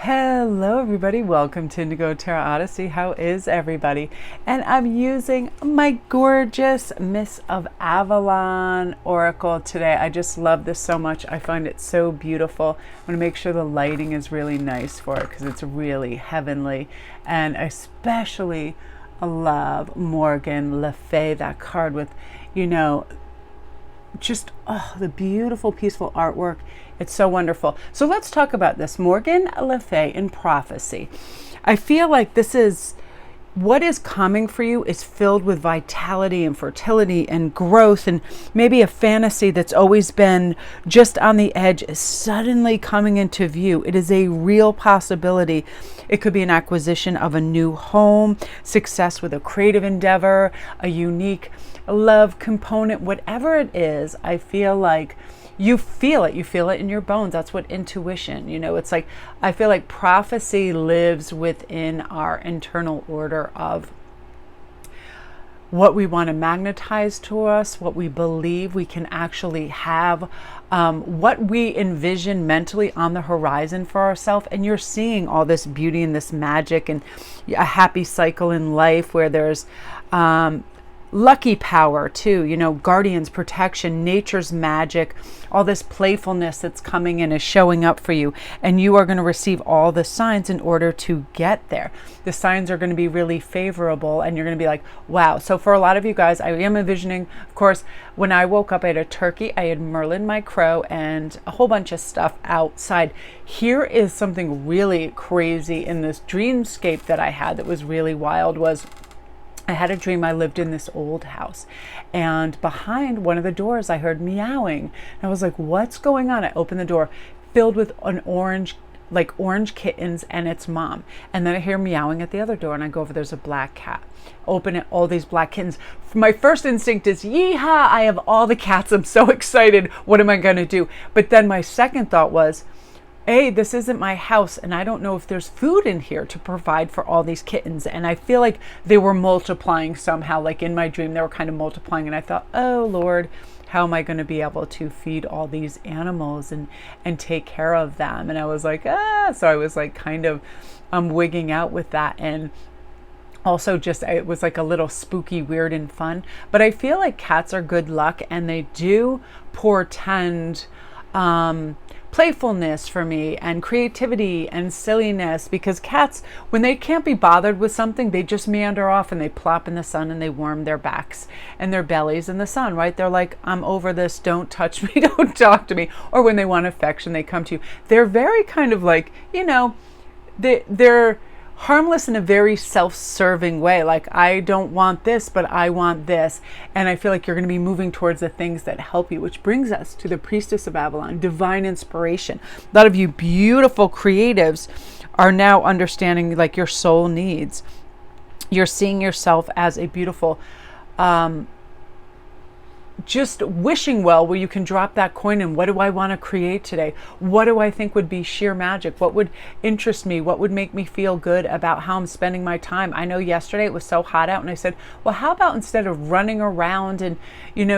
Hello everybody, welcome to Indigo Tarot Odyssey. How is everybody? And I'm using my gorgeous Miss of Avalon Oracle today. I just love this so much. I find it so beautiful. I'm going to make sure the lighting is really nice for it because it's really heavenly. And I especially love Morgan Le Fay, that card with, just the beautiful peaceful artwork. It's so wonderful. So let's talk about this. Morgan Le Fay in prophecy. I feel like this is what is coming for you is filled with vitality and fertility and growth, and maybe a fantasy that's always been just on the edge is suddenly coming into view. It is a real possibility. It could be an acquisition of a new home, success with a creative endeavor, a unique love component, whatever it is. I feel like you feel it in your bones. That's what intuition, it's like, I feel like prophecy lives within our internal order of what we want to magnetize to us, what we believe we can actually have, what we envision mentally on the horizon for ourselves. And you're seeing all this beauty and this magic and a happy cycle in life where there's lucky power too, guardians, protection, nature's magic, all this playfulness that's coming in is showing up for you, and you are going to receive all the signs in order to get there. The signs are going to be really favorable, and you're going to be like, wow. So for a lot of you guys, I am envisioning, of course, when I woke up, I had a turkey, I had Merlin, my crow, and a whole bunch of stuff outside. Here is something really crazy in this dreamscape that I had that was really wild. Was I had a dream I lived in this old house, and behind one of the doors I heard meowing. And I was like, what's going on? I opened the door, filled with orange kittens and its mom. And then I hear meowing at the other door, and I go over, there's a black cat. Open it, all these black kittens. My first instinct is, yeehaw, I have all the cats. I'm so excited. What am I going to do? But then my second thought was, hey, this isn't my house, and I don't know if there's food in here to provide for all these kittens. And I feel like they were multiplying somehow, like in my dream, they were kind of multiplying. And I thought, oh Lord, how am I going to be able to feed all these animals and take care of them? And I was like, so I was like kind of wigging out with that. And also just, it was like a little spooky, weird and fun. But I feel like cats are good luck, and they do portend playfulness for me, and creativity and silliness, because cats, when they can't be bothered with something, they just meander off and they plop in the sun and they warm their backs and their bellies in the sun, right? They're like, I'm over this, don't touch me, don't talk to me. Or when they want affection, they come to you. They're very kind of like, they're harmless in a very self-serving way. Like, I don't want this, but I want this. And I feel like you're going to be moving towards the things that help you, which brings us to the Priestess of Avalon, divine inspiration. A lot of you beautiful creatives are now understanding like your soul needs. You're seeing yourself as a beautiful, just wishing well, where you can drop that coin in. What do I want to create today? What do I think would be sheer magic? What would interest me? What would make me feel good about how I'm spending my time? I know yesterday it was so hot out, and I said, well, how about instead of running around and,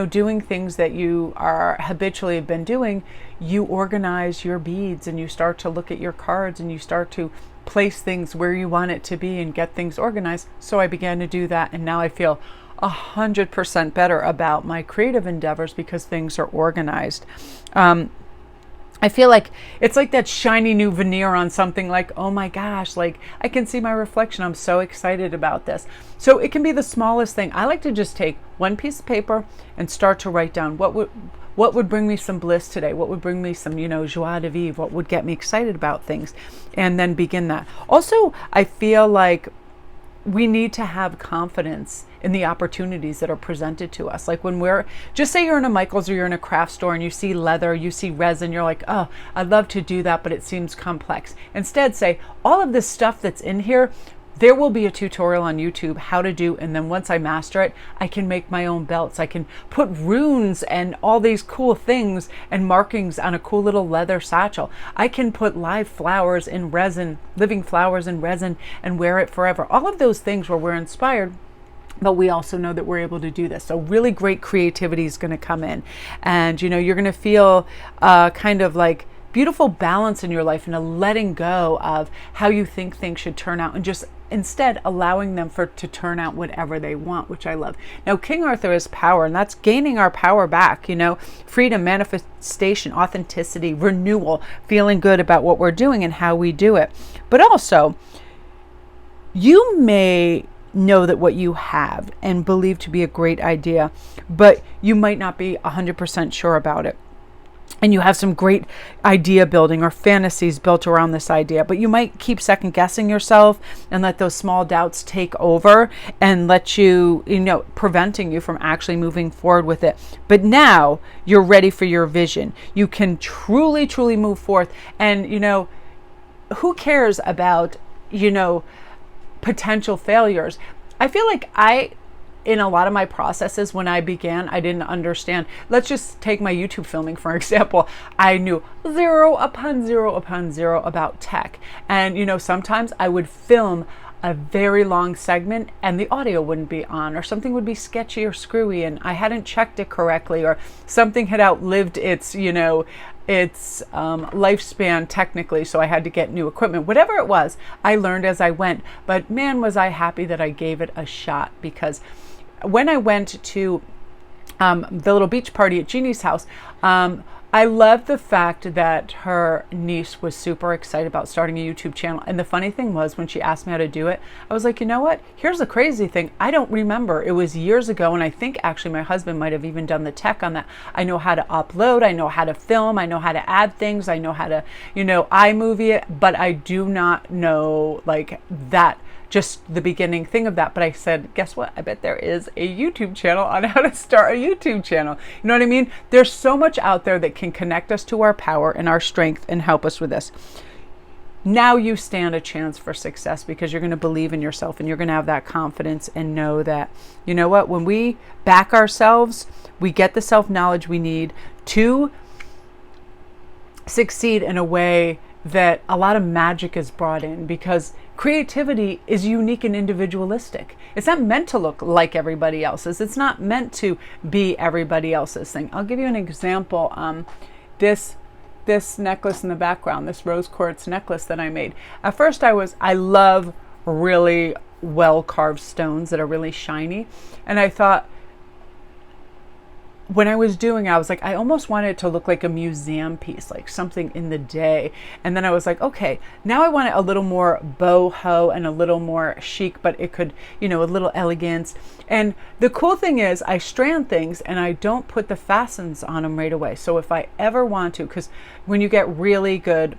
doing things that you are habitually have been doing, you organize your beads and you start to look at your cards and you start to place things where you want it to be and get things organized. So I began to do that, and now I feel 100% better about my creative endeavors because things are organized. I feel like it's like that shiny new veneer on something, like, oh my gosh, like I can see my reflection. I'm so excited about this. So it can be the smallest thing. I like to just take one piece of paper and start to write down what would bring me some bliss today, what would bring me some, joie de vivre, what would get me excited about things, and then begin that. Also, I feel like we need to have confidence in the opportunities that are presented to us. Like when just say you're in a Michael's or you're in a craft store and you see leather, you see resin, you're like, oh, I'd love to do that, but it seems complex. Instead, say, all of this stuff that's in here, there will be a tutorial on YouTube how to do, and then once I master it, I can make my own belts. I can put runes and all these cool things and markings on a cool little leather satchel. I can put live flowers in resin, living flowers in resin, and wear it forever. All of those things where we're inspired, but we also know that we're able to do this. So really great creativity is going to come in, and you're going to feel kind of like beautiful balance in your life and a letting go of how you think things should turn out, and just instead allowing them to turn out whatever they want, which I love. Now, King Arthur is power, and that's gaining our power back, freedom, manifestation, authenticity, renewal, feeling good about what we're doing and how we do it. But also, you may know that what you have and believe to be a great idea, but you might not be 100% sure about it. And you have some great idea building or fantasies built around this idea, but you might keep second guessing yourself and let those small doubts take over and let you, preventing you from actually moving forward with it. But now you're ready for your vision. You can truly, truly move forth. And, who cares about, potential failures? I feel like in a lot of my processes, when I began, I didn't understand. Let's just take my YouTube filming, for example. I knew zero upon zero about tech. And, sometimes I would film a very long segment and the audio wouldn't be on, or something would be sketchy or screwy and I hadn't checked it correctly, or something had outlived its lifespan technically, so I had to get new equipment. Whatever it was, I learned as I went. But man, was I happy that I gave it a shot, because when I went to the little beach party at Jeannie's house, I loved the fact that her niece was super excited about starting a YouTube channel. And the funny thing was, when she asked me how to do it, I was like, you know what? Here's the crazy thing. I don't remember. It was years ago, and I think actually my husband might have even done the tech on that. I know how to upload. I know how to film. I know how to add things. I know how to, iMovie it, but I do not know like that. Just the beginning thing of that. But I said, guess what? I bet there is a YouTube channel on how to start a YouTube channel. You know what I mean? There's so much out there that can connect us to our power and our strength and help us with this. Now you stand a chance for success, because you're going to believe in yourself and you're going to have that confidence and know that, you know what, when we back ourselves, we get the self-knowledge we need to succeed in a way that a lot of magic is brought in, because creativity is unique and individualistic. It's not meant to look like everybody else's. It's not meant to be everybody else's thing. I'll give you an example. This necklace in the background, this rose quartz necklace that I made. At first I love really well carved stones that are really shiny. And I thought, when I was doing it, I was like, I almost wanted it to look like a museum piece, like something in the day. And then I was like, okay, now I want it a little more boho and a little more chic, but it could, a little elegance. And the cool thing is, I strand things and I don't put the fastens on them right away. So if I ever want to, because when you get really good,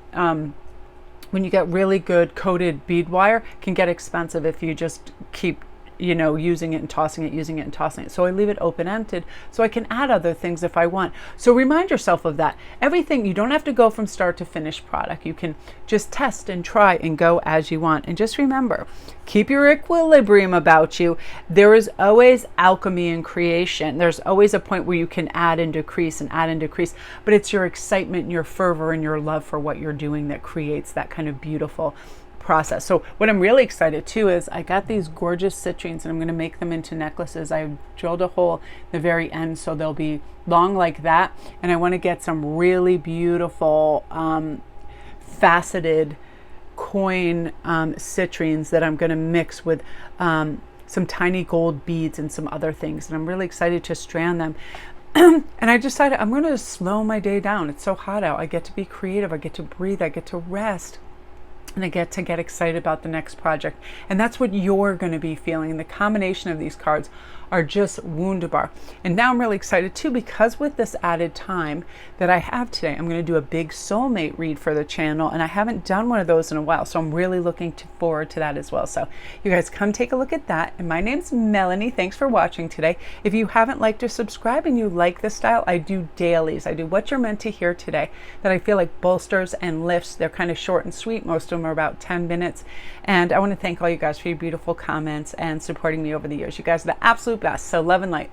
coated bead wire, it can get expensive if you just keep using it and tossing it. So I leave it open-ended so I can add other things if I want. So remind yourself of that. Everything, you don't have to go from start to finished product. You can just test and try and go as you want. And just remember, keep your equilibrium about you. There is always alchemy in creation. There's always a point where you can add and decrease, but it's your excitement and your fervor and your love for what you're doing that creates that kind of beautiful process. So what I'm really excited too is I got these gorgeous citrines and I'm going to make them into necklaces. I drilled a hole in the very end so they'll be long like that, and I want to get some really beautiful faceted coin citrines that I'm going to mix with some tiny gold beads and some other things, and I'm really excited to strand them. And I decided I'm going to slow my day down. It's so hot out. I get to be creative. I get to breathe. I get to rest. And I get to get excited about the next project. And that's what you're going to be feeling. And the combination of these cards are just wunderbar. And now I'm really excited too, because with this added time that I have today, I'm going to do a big soulmate read for the channel. And I haven't done one of those in a while. So I'm really looking forward to that as well. So you guys come take a look at that. And my name's Melanie. Thanks for watching today. If you haven't liked or subscribed and you like this style, I do dailies. I do what you're meant to hear today that I feel like bolsters and lifts. They're kind of short and sweet. Most of them are about 10 minutes. And I want to thank all you guys for your beautiful comments and supporting me over the years. You guys are the absolute best. So love and light.